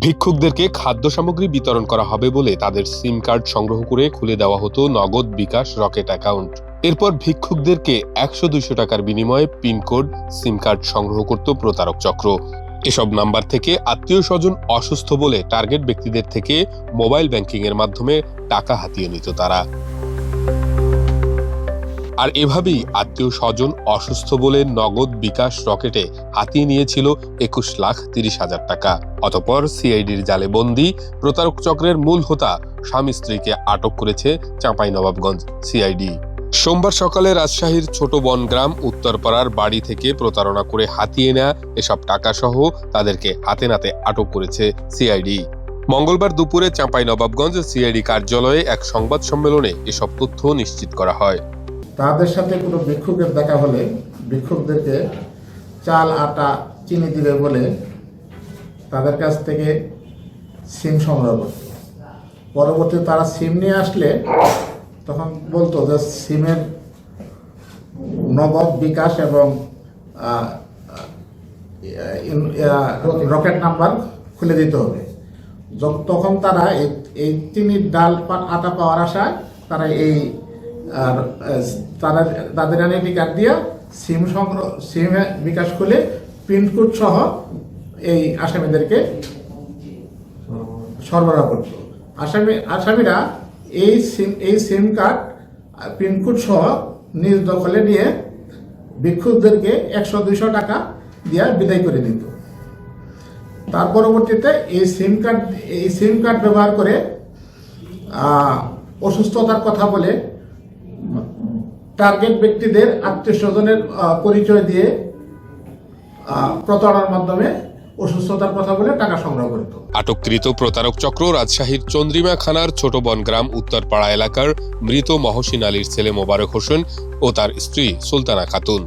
ভিক্ষুকদেরকে খাদ্য সামগ্রী বিতরণ করা হবে বলে তাদের সিম কার্ড সংগ্রহ করে খুলে দেওয়া হতো নগদ বিকাশ রকেট অ্যাকাউন্ট। এরপর ভিক্ষুকদেরকে 100-200 টাকার বিনিময়ে পিনকোড সিম কার্ড সংগ্রহ করত প্রতারক চক্র। এসব নাম্বার থেকে আত্মীয় স্বজন অসুস্থ বলে টার্গেট ব্যক্তিদের থেকে মোবাইল ব্যাংকিং এর মাধ্যমে টাকা হাতিয়ে নিত তারা। আর এভাবেই আত্মীয় স্বজন অসুস্থ বলে নগদ বিকাশ রকেটে হাতিয়ে নিয়েছিল 21,30,000 টাকা। অতঃপর সিআইডির জালে বন্দী প্রতারক চক্রের মূল হোতা স্বামী স্ত্রীকে আটক করেছে চাঁপাইনবাবগঞ্জ সিআইডি। সোমবার সকালে রাজশাহীর ছোট বনগ্রাম উত্তরপাড়ার বাড়ি থেকে প্রতারণা করে হাতিয়ে নেওয়া এসব টাকা সহ তাদেরকে হাতে নাতে আটক করেছে সিআইডি। মঙ্গলবার দুপুরে চাঁপাইনবাবগঞ্জ সিআইডি কার্যালয়ে এক সংবাদ সম্মেলনে এসব তথ্য নিশ্চিত করা হয়। তাদের সাথে কোনো ভিক্ষুকের দেখা হলে ভিক্ষুকদেরকে চাল, আটা, চিনি দিবে বলে তাদের কাছ থেকে সিম সংগ্রহ করত। পরবর্তীতে তারা সিম নিয়ে আসলে তখন বলতো যে সিমের নগদ বিকাশ এবং রকেট নাম্বার খুলে দিতে হবে। তখন তারা এই চিনির ডাল আটা পাওয়ার আশায় তারা তাদের আইডেন্টি কার্ড দিয়ে সিম বিকাশ খুলে পিনকোড সহ এই সরবরাহ করত। আসামিরা এই সিম কার্ড পিনকোড সহ নিজ দখলে নিয়ে ভিক্ষুকদেরকে 100-200 টাকা দিয়ে বিদায় করে দিত। তার পরবর্তীতে এই সিম কার্ড ব্যবহার করে অসুস্থতার কথা বলে টার্গেট ব্যক্তিদের আত্মীয় স্বজনের পরিচয় দিয়ে প্রতারণার মাধ্যমে অসুস্থতার কথা বলে টাকা সংগ্রহ করত। আটককৃত প্রতারক চক্র রাজশাহীর চন্দ্রিমা থানার ছোট বনগ্রাম উত্তরপাড়া এলাকার মৃত মহসিন আলীর ছেলে মোবারক হোসেন ও তার স্ত্রী সুলতানা খাতুন।